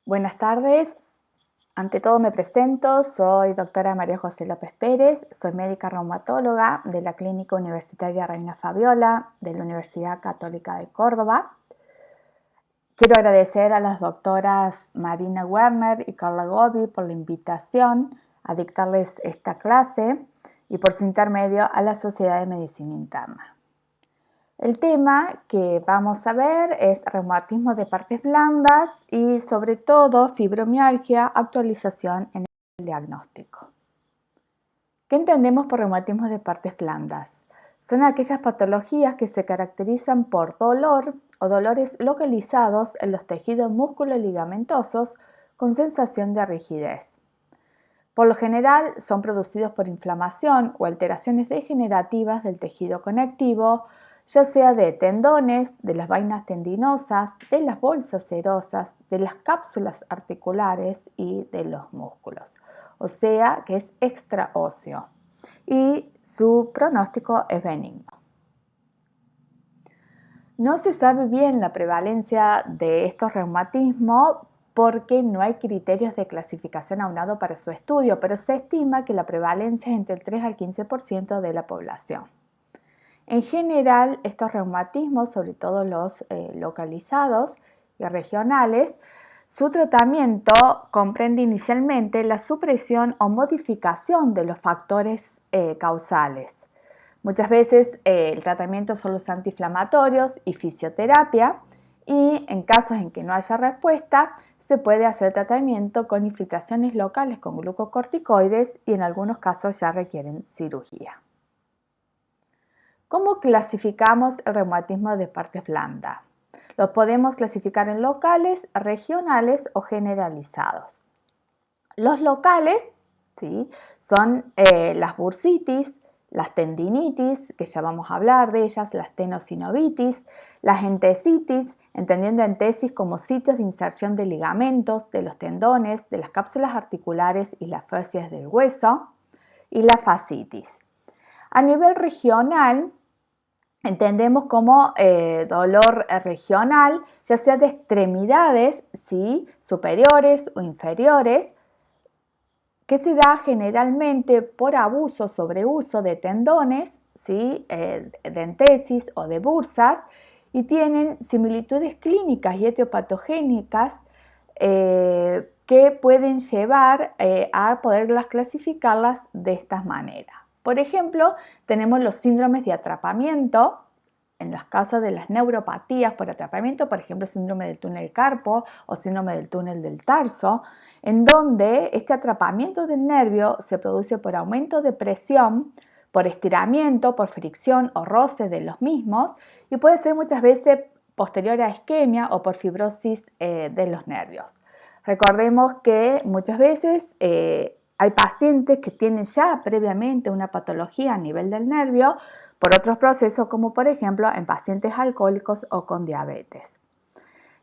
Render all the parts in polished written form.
Buenas tardes. Ante todo me presento, soy doctora María José López Pérez, soy médica reumatóloga de la Clínica Universitaria Reina Fabiola de la Universidad Católica de Córdoba. Quiero agradecer a las doctoras Marina Werner y Carla Gobi por la invitación a dictarles esta clase y por su intermedio a la Sociedad de Medicina Interna. El tema que vamos a ver es reumatismo de partes blandas y sobre todo fibromialgia, actualización en el diagnóstico. ¿Qué entendemos por reumatismo de partes blandas? Son aquellas patologías que se caracterizan por dolor o dolores localizados en los tejidos músculo-ligamentosos con sensación de rigidez. Por lo general son producidos por inflamación o alteraciones degenerativas del tejido conectivo, ya sea de tendones, de las vainas tendinosas, de las bolsas serosas, de las cápsulas articulares y de los músculos. O sea que es extraóseo y su pronóstico es benigno. No se sabe bien la prevalencia de estos reumatismos porque no hay criterios de clasificación aunado para su estudio, pero se estima que la prevalencia es entre el 3 al 15% de la población. En general, estos reumatismos, sobre todo los localizados y regionales, su tratamiento comprende inicialmente la supresión o modificación de los factores causales. Muchas veces el tratamiento son los antiinflamatorios y fisioterapia, y en casos en que no haya respuesta, se puede hacer tratamiento con infiltraciones locales con glucocorticoides y en algunos casos ya requieren cirugía. ¿Cómo clasificamos el reumatismo de partes blandas? Los podemos clasificar en locales, regionales o generalizados. Los locales, ¿sí?, son las bursitis, las tendinitis, que ya vamos a hablar de ellas, las tenosinovitis, las entesitis, entendiendo entesis como sitios de inserción de ligamentos, de los tendones, de las cápsulas articulares y las fascias del hueso, y la fascitis. A nivel regional, entendemos como dolor regional, ya sea de extremidades, ¿sí?, superiores o inferiores, que se da generalmente por abuso o sobreuso de tendones, ¿sí?, de entesis o de bursas, y tienen similitudes clínicas y etiopatogénicas que pueden llevar a poderlas clasificarlas de estas maneras. Por ejemplo, tenemos los síndromes de atrapamiento. En los casos de las neuropatías por atrapamiento, por ejemplo, síndrome del túnel carpo o síndrome del túnel del tarso, en donde este atrapamiento del nervio se produce por aumento de presión, por estiramiento, por fricción o roce de los mismos, y puede ser muchas veces posterior a isquemia o por fibrosis de los nervios. Recordemos que muchas veces hay pacientes que tienen ya previamente una patología a nivel del nervio por otros procesos, como por ejemplo en pacientes alcohólicos o con diabetes.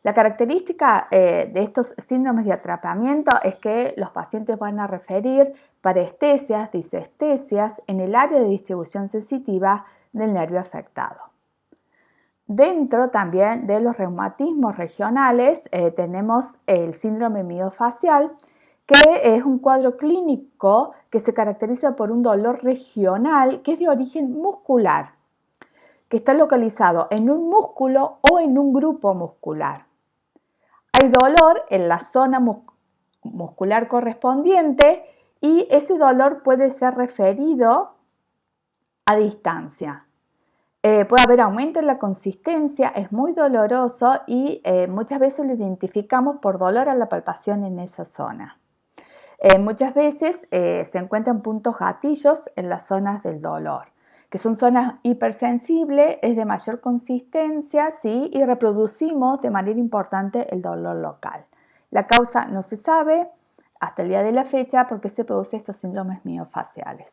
La característica de estos síndromes de atrapamiento es que los pacientes van a referir parestesias, disestesias en el área de distribución sensitiva del nervio afectado. Dentro también de los reumatismos regionales tenemos el síndrome miofacial, que es un cuadro clínico que se caracteriza por un dolor regional que es de origen muscular, que está localizado en un músculo o en un grupo muscular. Hay dolor en la zona muscular correspondiente y ese dolor puede ser referido a distancia. Puede haber aumento en la consistencia, es muy doloroso y muchas veces lo identificamos por dolor a la palpación en esa zona. Muchas veces se encuentran puntos gatillos en las zonas del dolor, que son zonas hipersensibles, es de mayor consistencia, ¿sí?, y reproducimos de manera importante el dolor local. La causa no se sabe hasta el día de la fecha por qué se producen estos síndromes miofaciales.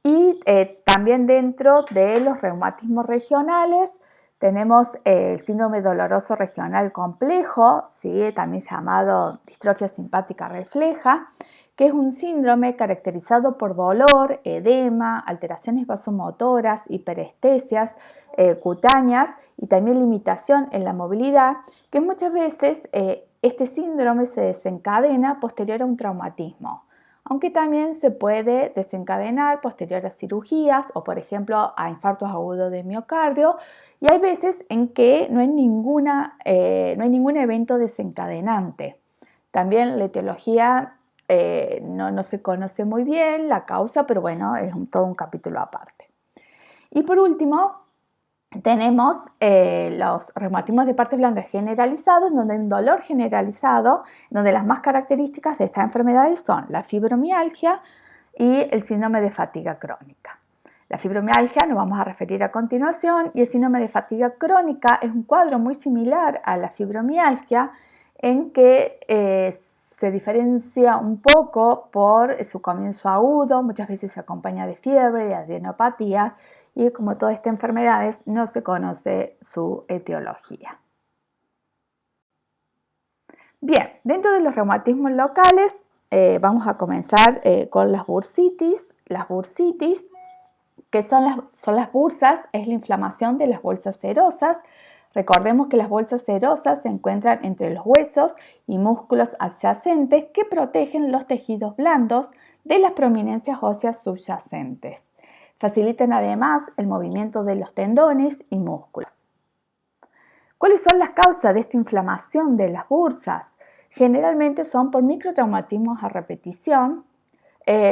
Y también dentro de los reumatismos regionales tenemos el síndrome doloroso regional complejo, ¿sí?, también llamado distrofia simpática refleja, que es un síndrome caracterizado por dolor, edema, alteraciones vasomotoras, hiperestesias cutáneas y también limitación en la movilidad, que muchas veces este síndrome se desencadena posterior a un traumatismo, aunque también se puede desencadenar posterior a cirugías o, por ejemplo, a infartos agudos de miocardio, y hay veces en que no hay ningún evento desencadenante. También la etiología no se conoce muy bien la causa, pero bueno, es todo un capítulo aparte. Y por último, tenemos los reumatismos de partes blandas generalizados, donde hay un dolor generalizado, donde las más características de estas enfermedades son la fibromialgia y el síndrome de fatiga crónica. La fibromialgia nos vamos a referir a continuación, y el síndrome de fatiga crónica es un cuadro muy similar a la fibromialgia, en que se diferencia un poco por su comienzo agudo, muchas veces se acompaña de fiebre, de adenopatía, y como todas estas enfermedades no se conoce su etiología. Bien, dentro de los reumatismos locales vamos a comenzar con las bursitis. Las bursitis, que son las bursas, es la inflamación de las bolsas serosas. Recordemos que las bolsas serosas se encuentran entre los huesos y músculos adyacentes que protegen los tejidos blandos de las prominencias óseas subyacentes. Facilitan además el movimiento de los tendones y músculos. ¿Cuáles son las causas de esta inflamación de las bursas? Generalmente son por microtraumatismos a repetición.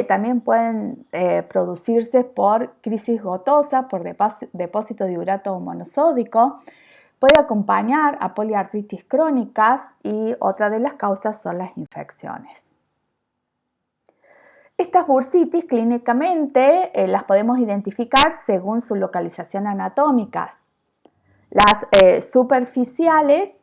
También pueden producirse por crisis gotosa, por depósito de urato monosódico. Puede acompañar a poliartritis crónicas, y otra de las causas son las infecciones. Estas bursitis clínicamente las podemos identificar según su localización anatómica. Las superficiales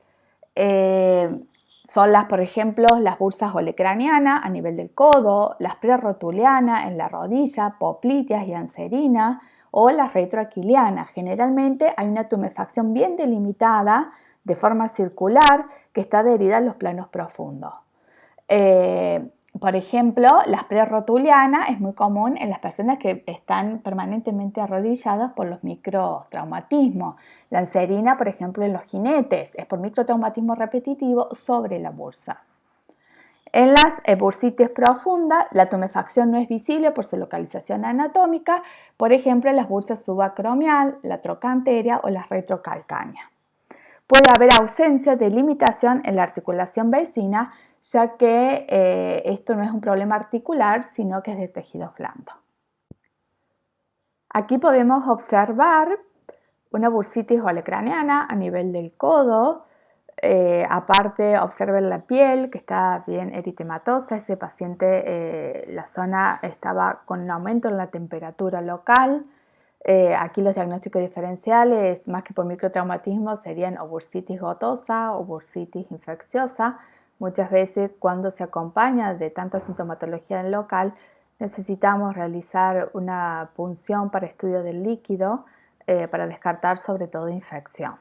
son por ejemplo, las bursas olecranianas a nivel del codo, las prerotulianas en la rodilla, popliteas y anserina, o las retroaquilianas. Generalmente hay una tumefacción bien delimitada de forma circular que está adherida a los planos profundos. Por ejemplo, las prerotulianas es muy común en las personas que están permanentemente arrodilladas por los microtraumatismos. La anserina, por ejemplo, en los jinetes, es por microtraumatismo repetitivo sobre la bursa. En las bursitis profundas, la tumefacción no es visible por su localización anatómica, por ejemplo, en las bursas subacromial, la trocanteria o las retrocalcáneas. Puede haber ausencia de limitación en la articulación vecina, ya que esto no es un problema articular, sino que es de tejidos blandos. Aquí podemos observar una bursitis olecraniana a nivel del codo. Aparte, observen la piel que está bien eritematosa. Ese paciente, la zona estaba con un aumento en la temperatura local. Aquí los diagnósticos diferenciales, más que por microtraumatismo, serían o bursitis gotosa o bursitis infecciosa. Muchas veces, cuando se acompaña de tanta sintomatología en local, necesitamos realizar una punción para estudio del líquido para descartar sobre todo infección.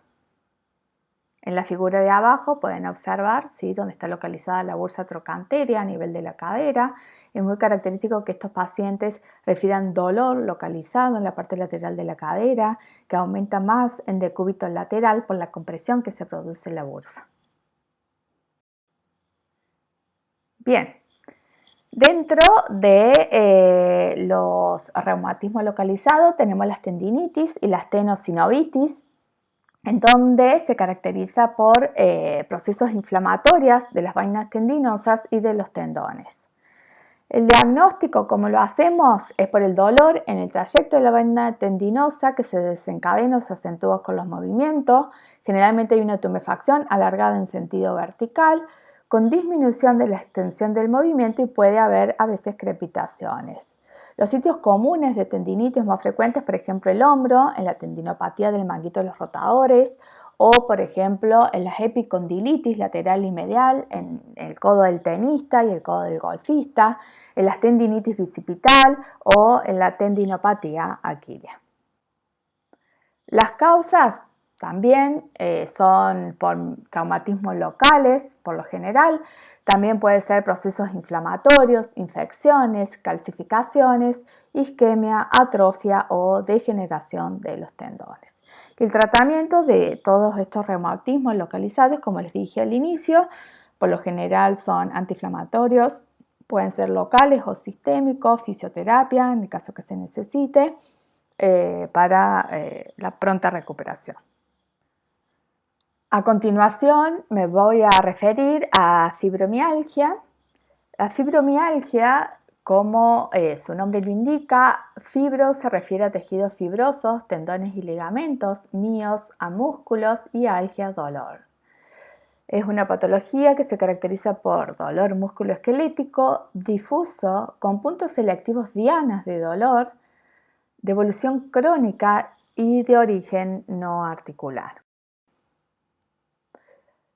En la figura de abajo pueden observar dónde está localizada la bursa trocanteria a nivel de la cadera. Es muy característico que estos pacientes refieran dolor localizado en la parte lateral de la cadera, que aumenta más en decúbito lateral por la compresión que se produce en la bursa. Bien, dentro de los reumatismos localizados tenemos las tendinitis y las tenosinovitis, en donde se caracteriza por procesos inflamatorios de las vainas tendinosas y de los tendones. El diagnóstico, como lo hacemos, es por el dolor en el trayecto de la vaina tendinosa que se desencadena o se acentúa con los movimientos. Generalmente hay una tumefacción alargada en sentido vertical, con disminución de la extensión del movimiento, y puede haber a veces crepitaciones. Los sitios comunes de tendinitis más frecuentes, por ejemplo, el hombro, en la tendinopatía del manguito de los rotadores, o por ejemplo en las epicondilitis lateral y medial, en el codo del tenista y el codo del golfista, en las tendinitis bicipital o en la tendinopatía aquilea. Las causas También son por traumatismos locales, por lo general. También puede ser procesos inflamatorios, infecciones, calcificaciones, isquemia, atrofia o degeneración de los tendones. El tratamiento de todos estos reumatismos localizados, como les dije al inicio, por lo general son antiinflamatorios, pueden ser locales o sistémicos, fisioterapia en el caso que se necesite, para la pronta recuperación. A continuación me voy a referir a fibromialgia. La fibromialgia, como su nombre lo indica, fibro se refiere a tejidos fibrosos, tendones y ligamentos, míos a músculos y algia dolor. Es una patología que se caracteriza por dolor musculoesquelético difuso con puntos selectivos dianas de dolor, de evolución crónica y de origen no articular.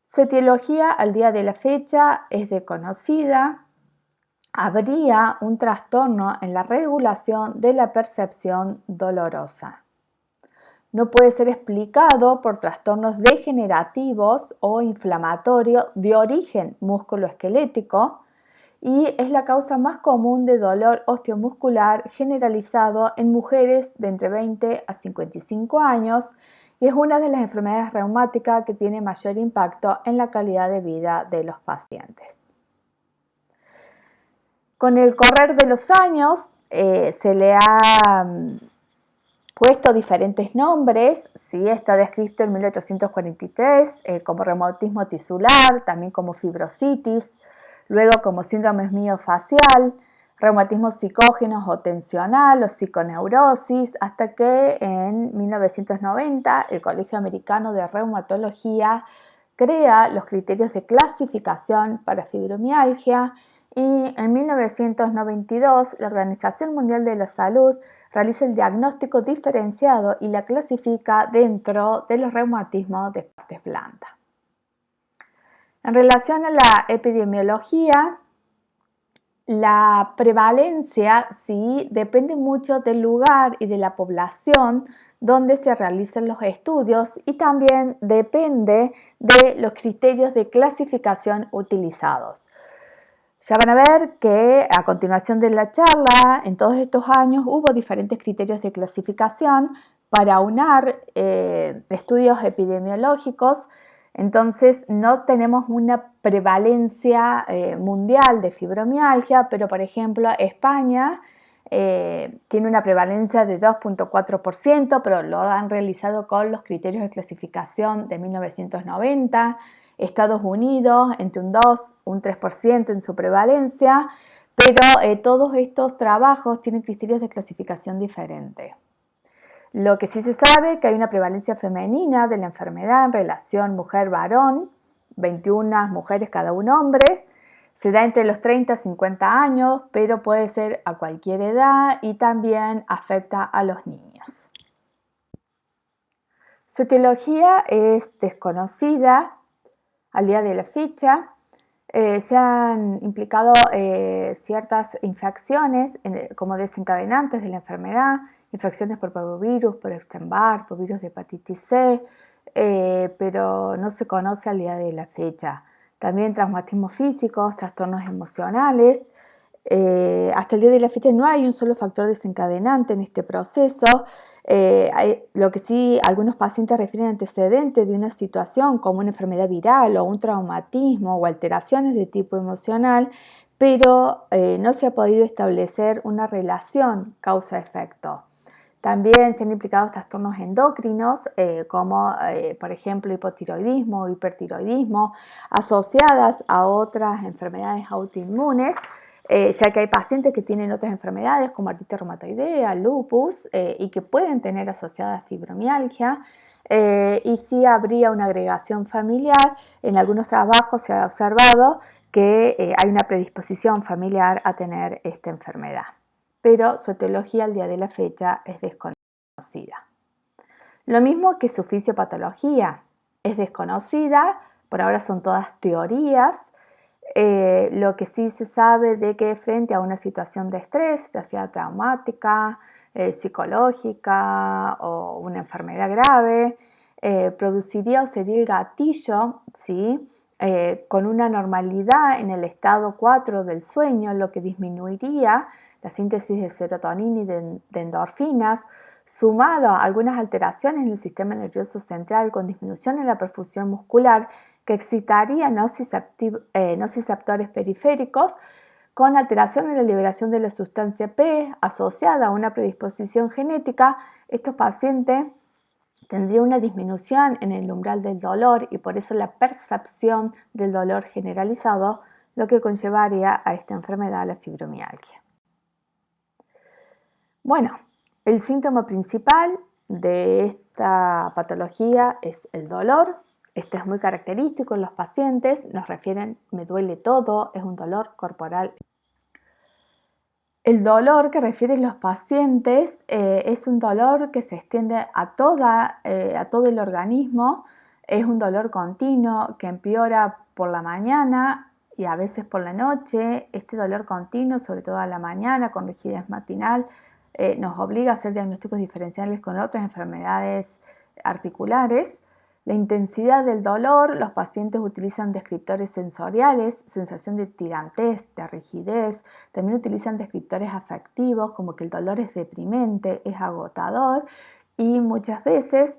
Su etiología al día de la fecha es desconocida. Habría un trastorno en la regulación de la percepción dolorosa. No puede ser explicado por trastornos degenerativos o inflamatorios de origen musculoesquelético y es la causa más común de dolor osteomuscular generalizado en mujeres de entre 20 a 55 años y es una de las enfermedades reumáticas que tiene mayor impacto en la calidad de vida de los pacientes. Con el correr de los años se le ha puesto diferentes nombres, ¿sí? Está descrito en 1843 como reumatismo tisular, también como fibrositis, luego como síndrome miofacial, reumatismo psicógeno o tensional o psiconeurosis, hasta que en 1990 el Colegio Americano de Reumatología crea los criterios de clasificación para fibromialgia y en 1992 la Organización Mundial de la Salud realiza el diagnóstico diferenciado y la clasifica dentro de los reumatismos de partes blandas. En relación a la epidemiología, la prevalencia sí depende mucho del lugar y de la población donde se realizan los estudios y también depende de los criterios de clasificación utilizados. Ya van a ver que a continuación de la charla, en todos estos años hubo diferentes criterios de clasificación para aunar estudios epidemiológicos. Entonces no tenemos una prevalencia mundial de fibromialgia, pero por ejemplo España tiene una prevalencia de 2,4%, pero lo han realizado con los criterios de clasificación de 1990. Estados Unidos entre un 2, un 3% en su prevalencia, pero todos estos trabajos tienen criterios de clasificación diferentes. Lo que sí se sabe es que hay una prevalencia femenina de la enfermedad en relación mujer-varón, 21 mujeres cada un hombre, se da entre los 30 y 50 años, pero puede ser a cualquier edad y también afecta a los niños. Su etiología es desconocida al día de la fecha. Se han implicado ciertas infecciones como desencadenantes de la enfermedad, infecciones por parvovirus, por Epstein-Barr, por virus de hepatitis C, pero no se conoce al día de la fecha. También traumatismos físicos, trastornos emocionales. Hasta el día de la fecha no hay un solo factor desencadenante en este proceso. Lo que sí, algunos pacientes refieren antecedentes de una situación como una enfermedad viral o un traumatismo o alteraciones de tipo emocional, pero no se ha podido establecer una relación causa-efecto. También se han implicado trastornos endocrinos como por ejemplo hipotiroidismo o hipertiroidismo asociadas a otras enfermedades autoinmunes, ya que hay pacientes que tienen otras enfermedades como artritis reumatoidea, lupus y que pueden tener asociada fibromialgia. Y sí habría una agregación familiar. En algunos trabajos se ha observado que hay una predisposición familiar a tener esta enfermedad, pero su etiología al día de la fecha es desconocida. Lo mismo que su fisiopatología es desconocida, por ahora son todas teorías. Lo que sí se sabe de que frente a una situación de estrés, ya sea traumática, psicológica o una enfermedad grave, produciría o sería el gatillo, ¿sí? Con una normalidad en el estado 4 del sueño, lo que disminuiría la síntesis de serotonina y de endorfinas, sumado a algunas alteraciones en el sistema nervioso central con disminución en la perfusión muscular que excitaría nociceptores periféricos, con alteración en la liberación de la sustancia P asociada a una predisposición genética. Estos pacientes tendría una disminución en el umbral del dolor y por eso la percepción del dolor generalizado, lo que conllevaría a esta enfermedad, la fibromialgia. Bueno, el síntoma principal de esta patología es el dolor. Este es muy característico en los pacientes, nos refieren me duele todo, es un dolor corporal. El dolor que refieren los pacientes es un dolor que se extiende a todo el organismo, es un dolor continuo que empeora por la mañana y a veces por la noche. Este dolor continuo, sobre todo a la mañana con rigidez matinal, nos obliga a hacer diagnósticos diferenciales con otras enfermedades articulares. La intensidad del dolor, los pacientes utilizan descriptores sensoriales, sensación de tirantez, de rigidez, también utilizan descriptores afectivos como que el dolor es deprimente, es agotador y muchas veces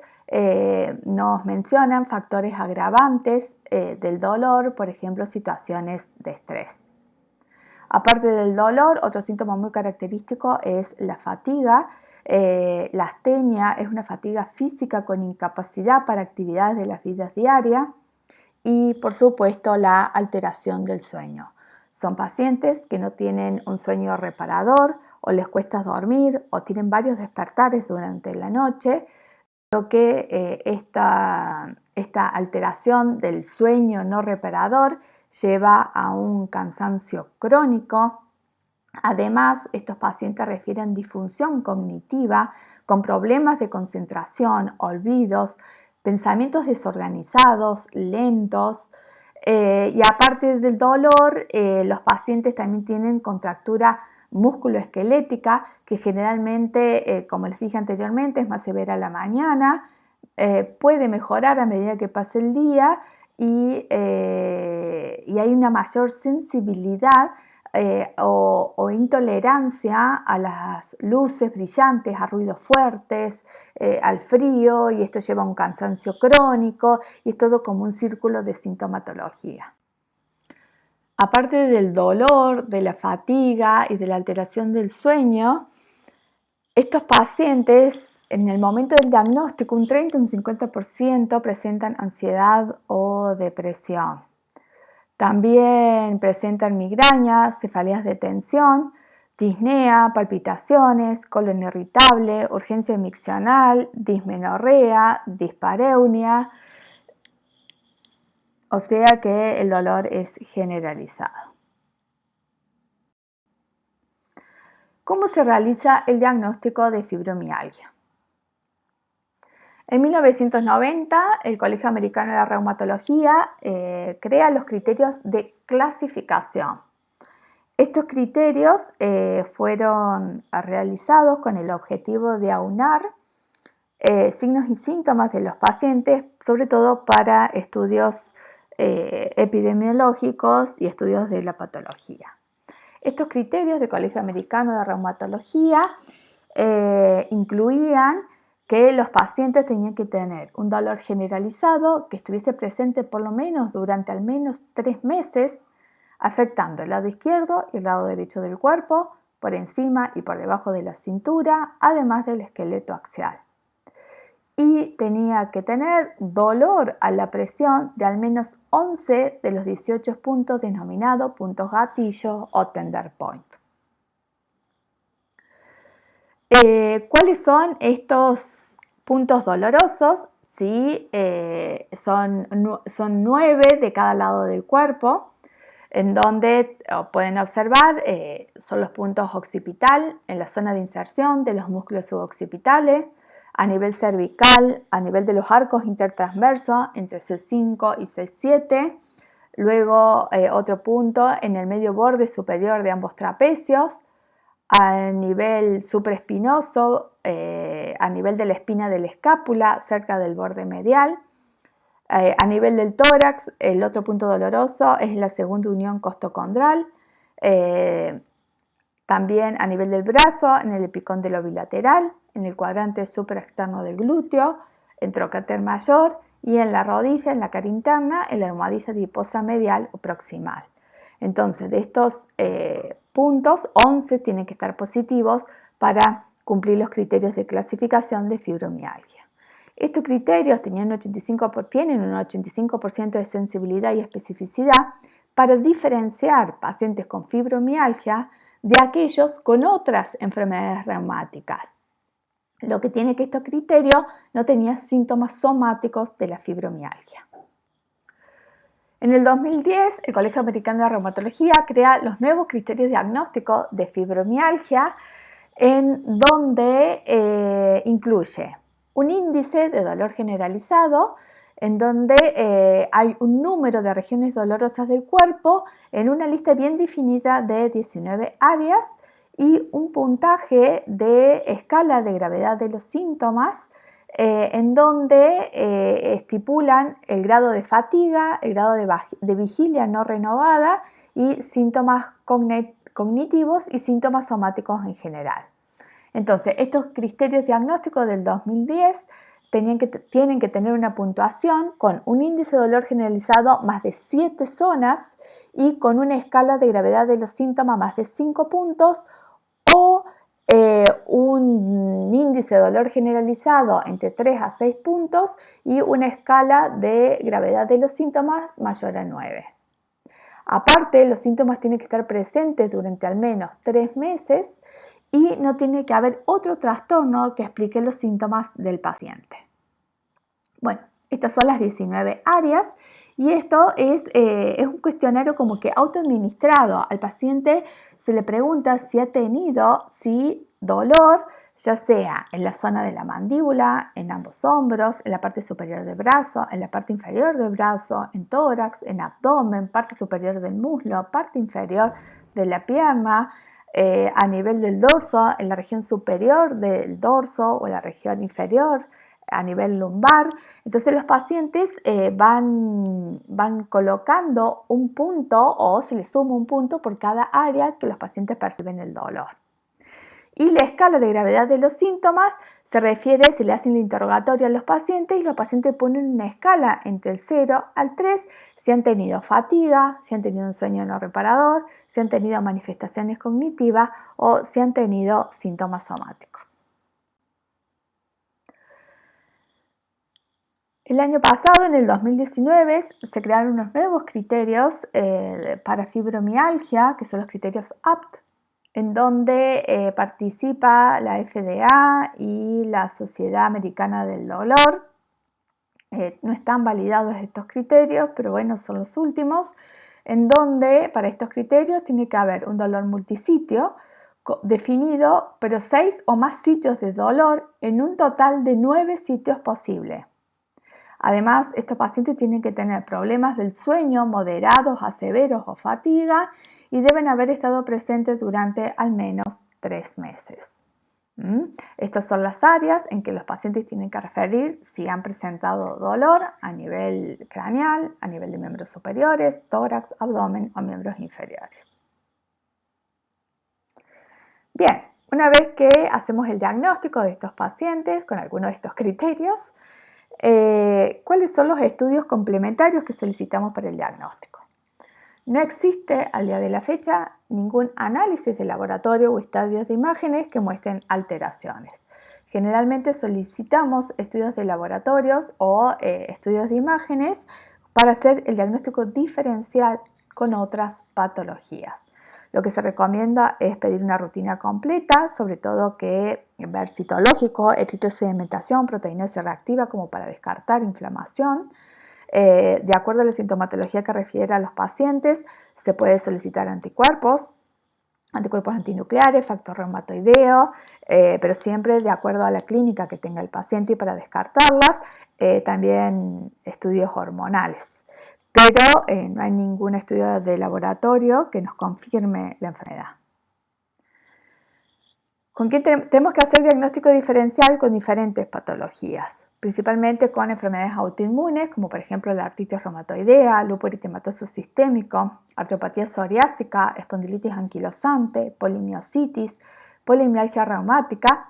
nos mencionan factores agravantes del dolor, por ejemplo situaciones de estrés. Aparte del dolor, otro síntoma muy característico es la fatiga. La astenia es una fatiga física con incapacidad para actividades de las vidas diarias y por supuesto la alteración del sueño. Son pacientes que no tienen un sueño reparador o les cuesta dormir o tienen varios despertares durante la noche, lo que esta alteración del sueño no reparador lleva a un cansancio crónico. Además, estos pacientes refieren disfunción cognitiva con problemas de concentración, olvidos, pensamientos desorganizados, lentos. Y aparte del dolor, los pacientes también tienen contractura musculoesquelética que generalmente, como les dije anteriormente, es más severa a la mañana, puede mejorar a medida que pase el día y hay una mayor sensibilidad o intolerancia a las luces brillantes, a ruidos fuertes, al frío, y esto lleva a un cansancio crónico y es todo como un círculo de sintomatología. Aparte del dolor, de la fatiga y de la alteración del sueño, estos pacientes en el momento del diagnóstico un 30 o un 50% presentan ansiedad o depresión. También presentan migrañas, cefaleas de tensión, disnea, palpitaciones, colon irritable, urgencia miccional, dismenorrea, dispareunia, o sea que el dolor es generalizado. ¿Cómo se realiza el diagnóstico de fibromialgia? En 1990, el Colegio Americano de la Reumatología crea los criterios de clasificación. Estos criterios fueron realizados con el objetivo de aunar signos y síntomas de los pacientes, sobre todo para estudios epidemiológicos y estudios de la patología. Estos criterios del Colegio Americano de Reumatología incluían que los pacientes tenían que tener un dolor generalizado que estuviese presente por lo menos durante al menos 3 meses, afectando el lado izquierdo y el lado derecho del cuerpo, por encima y por debajo de la cintura, además del esqueleto axial. Y tenía que tener dolor a la presión de al menos 11 de los 18 puntos denominados puntos gatillo o tender point. ¿Cuáles son estos puntos dolorosos? ¿Sí? Son 9 de cada lado del cuerpo, en donde pueden observar son los puntos occipital, en la zona de inserción de los músculos suboccipitales, a nivel cervical, a nivel de los arcos intertransversos entre C5 y C7, luego otro punto en el medio borde superior de ambos trapecios, a nivel supraespinoso, a nivel de la espina de la escápula, cerca del borde medial. A nivel del tórax, el otro punto doloroso es la segunda unión costocondral. También a nivel del brazo, en el epicóndilo bilateral, en el cuadrante supraexterno del glúteo, en trocater mayor, y en la rodilla, en la cara interna, en la almohadilla adiposa medial o proximal. Entonces, de estos puntos, 11 tienen que estar positivos para cumplir los criterios de clasificación de fibromialgia. Estos criterios tienen un 85% de sensibilidad y especificidad para diferenciar pacientes con fibromialgia de aquellos con otras enfermedades reumáticas. Lo que tiene que estos criterios no tenían síntomas somáticos de la fibromialgia. En el 2010, el Colegio Americano de Reumatología crea los nuevos criterios diagnósticos de fibromialgia, en donde incluye un índice de dolor generalizado, en donde hay un número de regiones dolorosas del cuerpo en una lista bien definida de 19 áreas y un puntaje de escala de gravedad de los síntomas, en donde estipulan el grado de fatiga, el grado de vigilia no renovada y síntomas cognitivos y síntomas somáticos en general. Entonces, estos criterios diagnósticos del 2010 tienen que tener una puntuación con un índice de dolor generalizado más de 7 zonas y con una escala de gravedad de los síntomas más de 5 puntos o un índice de dolor generalizado entre 3 a 6 puntos y una escala de gravedad de los síntomas mayor a 9. Aparte, los síntomas tienen que estar presentes durante al menos 3 meses y no tiene que haber otro trastorno que explique los síntomas del paciente. Bueno, estas son las 19 áreas y esto es un cuestionario como que autoadministrado. Al paciente se le pregunta si ha tenido dolor, ya sea en la zona de la mandíbula, en ambos hombros, en la parte superior del brazo, en la parte inferior del brazo, en tórax, en abdomen, parte superior del muslo, parte inferior de la pierna, a nivel del dorso, en la región superior del dorso o la región inferior, a nivel lumbar. Entonces los pacientes van colocando un punto o se les suma un punto por cada área que los pacientes perciben el dolor. Y la escala de gravedad de los síntomas se refiere, se le hace el interrogatorio a los pacientes y los pacientes ponen una escala entre el 0 al 3 si han tenido fatiga, si han tenido un sueño no reparador, si han tenido manifestaciones cognitivas o si han tenido síntomas somáticos. El año pasado, en el 2019, se crearon unos nuevos criterios para fibromialgia, que son los criterios APT, en donde participa la FDA y la Sociedad Americana del Dolor. No están validados estos criterios, pero bueno, son los últimos, en donde para estos criterios tiene que haber un dolor multisitio definido, pero 6 o más sitios de dolor en un total de 9 sitios posibles. Además, estos pacientes tienen que tener problemas del sueño moderados a severos o fatiga y deben haber estado presentes durante al menos 3 meses. Estas son las áreas en que los pacientes tienen que referir si han presentado dolor a nivel craneal, a nivel de miembros superiores, tórax, abdomen o miembros inferiores. Bien, una vez que hacemos el diagnóstico de estos pacientes con algunos de estos criterios, ¿cuáles son los estudios complementarios que solicitamos para el diagnóstico? No existe al día de la fecha ningún análisis de laboratorio o estadios de imágenes que muestren alteraciones. Generalmente solicitamos estudios de laboratorios o estudios de imágenes para hacer el diagnóstico diferencial con otras patologías. Lo que se recomienda es pedir una rutina completa, sobre todo que ver citológico, eritrosedimentación, proteínas reactiva como para descartar inflamación. De acuerdo a la sintomatología que refiere a los pacientes, se puede solicitar anticuerpos antinucleares, factor reumatoideo, pero siempre de acuerdo a la clínica que tenga el paciente y para descartarlas, también estudios hormonales. Pero no hay ningún estudio de laboratorio que nos confirme la enfermedad. ¿Con qué tenemos que hacer diagnóstico diferencial con diferentes patologías? Principalmente con enfermedades autoinmunes, como por ejemplo la artritis reumatoidea, lupus eritematoso sistémico, artropatía psoriásica, espondilitis anquilosante, polimiositis, polimialgia reumática.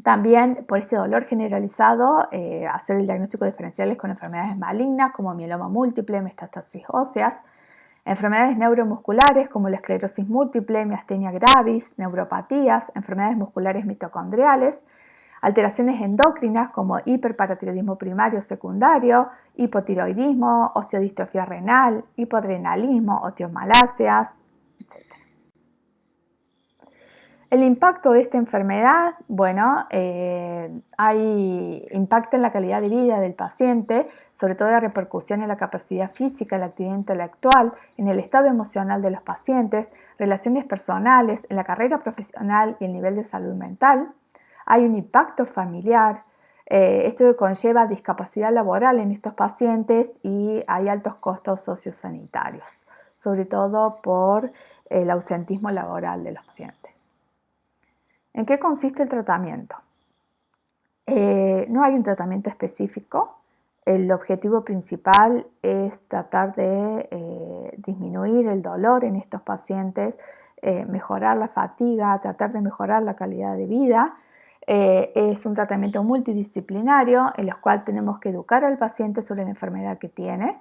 También por este dolor generalizado, hacer el diagnóstico diferencial con enfermedades malignas como mieloma múltiple, metástasis óseas, enfermedades neuromusculares como la esclerosis múltiple, miastenia gravis, neuropatías, enfermedades musculares mitocondriales, alteraciones endocrinas como hiperparatiroidismo primario o secundario, hipotiroidismo, osteodistrofia renal, hipodrenalismo, osteomaláceas, etc. El impacto de esta enfermedad, bueno, hay impacto en la calidad de vida del paciente, sobre todo la repercusión en la capacidad física, la actividad intelectual, en el estado emocional de los pacientes, relaciones personales, en la carrera profesional y el nivel de salud mental. Hay un impacto familiar, esto conlleva discapacidad laboral en estos pacientes y hay altos costos sociosanitarios, sobre todo por el ausentismo laboral de los pacientes. ¿En qué consiste el tratamiento? No hay un tratamiento específico. El objetivo principal es tratar de disminuir el dolor en estos pacientes, mejorar la fatiga, tratar de mejorar la calidad de vida. Es un tratamiento multidisciplinario en el cual tenemos que educar al paciente sobre la enfermedad que tiene.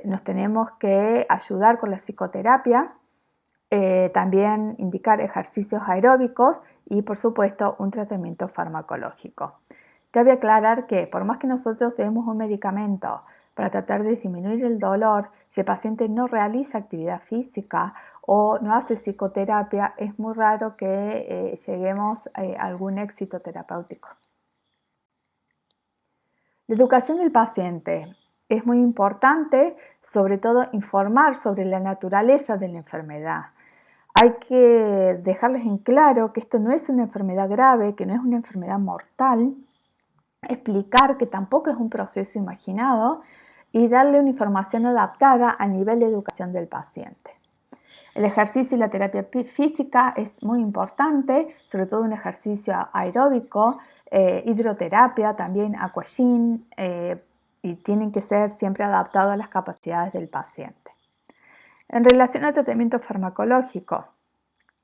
Nos tenemos que ayudar con la psicoterapia. También indicar ejercicios aeróbicos y por supuesto un tratamiento farmacológico. Cabe aclarar que por más que nosotros demos un medicamento para tratar de disminuir el dolor, si el paciente no realiza actividad física o no hace psicoterapia, es muy raro que lleguemos a algún éxito terapéutico. La educación del paciente es muy importante, sobre todo informar sobre la naturaleza de la enfermedad. Hay que dejarles en claro que esto no es una enfermedad grave, que no es una enfermedad mortal, explicar que tampoco es un proceso imaginado y darle una información adaptada al nivel de educación del paciente. El ejercicio y la terapia física es muy importante, sobre todo un ejercicio aeróbico, hidroterapia, también aquagym, y tienen que ser siempre adaptados a las capacidades del paciente. En relación al tratamiento farmacológico,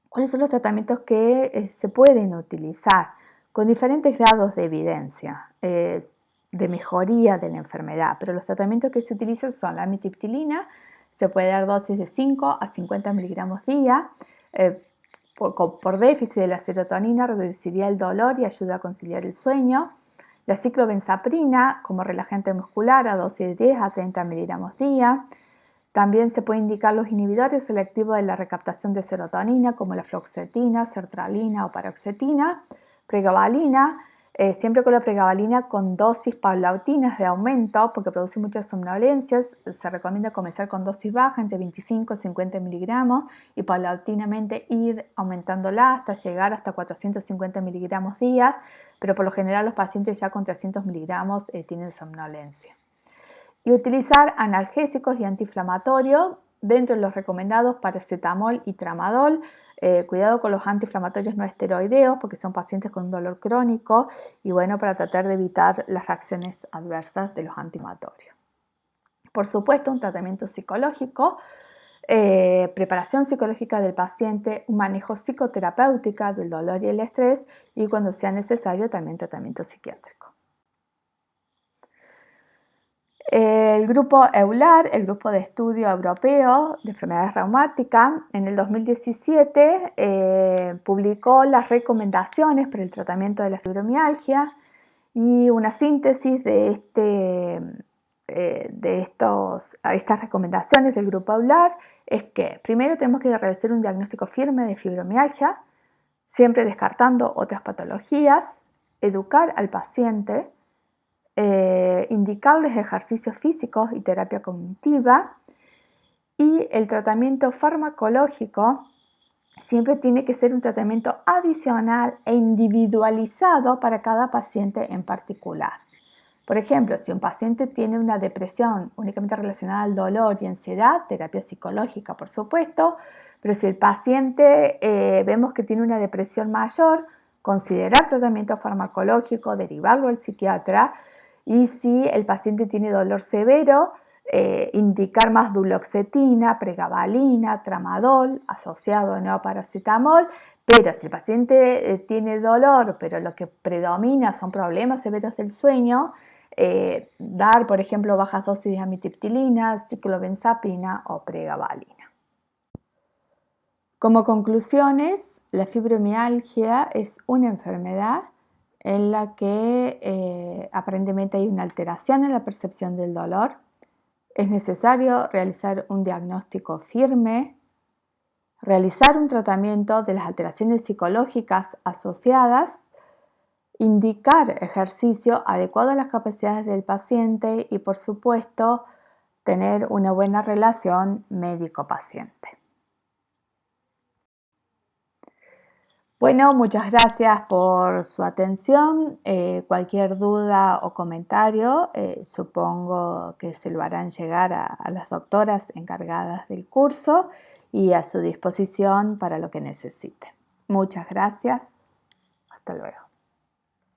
¿cuáles son los tratamientos que se pueden utilizar con diferentes grados de evidencia de mejoría de la enfermedad? Pero los tratamientos que se utilizan son la amitriptilina, se puede dar dosis de 5 a 50 miligramos día. Por déficit de la serotonina reduciría el dolor y ayuda a conciliar el sueño. La ciclobenzaprina como relajante muscular a dosis de 10 a 30 miligramos día. También se puede indicar los inhibidores selectivos de la recaptación de serotonina como la fluoxetina, sertralina o paroxetina, pregabalina, siempre con la pregabalina con dosis paulatinas de aumento porque produce muchas somnolencias. Se recomienda comenzar con dosis baja entre 25 y 50 miligramos y paulatinamente ir aumentándola hasta llegar hasta 450 miligramos días, pero por lo general los pacientes ya con 300 miligramos tienen somnolencia. Y utilizar analgésicos y antiinflamatorios, dentro de los recomendados paracetamol y tramadol. Cuidado con los antiinflamatorios no esteroideos porque son pacientes con un dolor crónico y bueno, para tratar de evitar las reacciones adversas de los antiinflamatorios. Por supuesto, un tratamiento psicológico, preparación psicológica del paciente, un manejo psicoterapéutico del dolor y el estrés y cuando sea necesario también tratamiento psiquiátrico. El grupo EULAR, el grupo de estudio europeo de enfermedades reumáticas, en el 2017 publicó las recomendaciones para el tratamiento de la fibromialgia y una síntesis de estas recomendaciones del grupo EULAR es que primero tenemos que realizar un diagnóstico firme de fibromialgia, siempre descartando otras patologías, educar al paciente, indicarles ejercicios físicos y terapia cognitiva y el tratamiento farmacológico siempre tiene que ser un tratamiento adicional e individualizado para cada paciente en particular. Por ejemplo, si un paciente tiene una depresión únicamente relacionada al dolor y ansiedad, terapia psicológica, por supuesto, pero si el paciente vemos que tiene una depresión mayor, considerar tratamiento farmacológico, derivarlo al psiquiatra, y si el paciente tiene dolor severo, indicar más duloxetina, pregabalina, tramadol asociado a neoparacetamol. Pero si el paciente tiene dolor, pero lo que predomina son problemas severos del sueño, dar, por ejemplo, bajas dosis de amitriptilina, ciclobenzapina o pregabalina. Como conclusiones, la fibromialgia es una enfermedad en la que aparentemente hay una alteración en la percepción del dolor. Es necesario realizar un diagnóstico firme, realizar un tratamiento de las alteraciones psicológicas asociadas, indicar ejercicio adecuado a las capacidades del paciente y, por supuesto, tener una buena relación médico-paciente. Bueno, muchas gracias por su atención. Cualquier duda o comentario, supongo que se lo harán llegar a las doctoras encargadas del curso y a su disposición para lo que necesite. Muchas gracias. Hasta luego.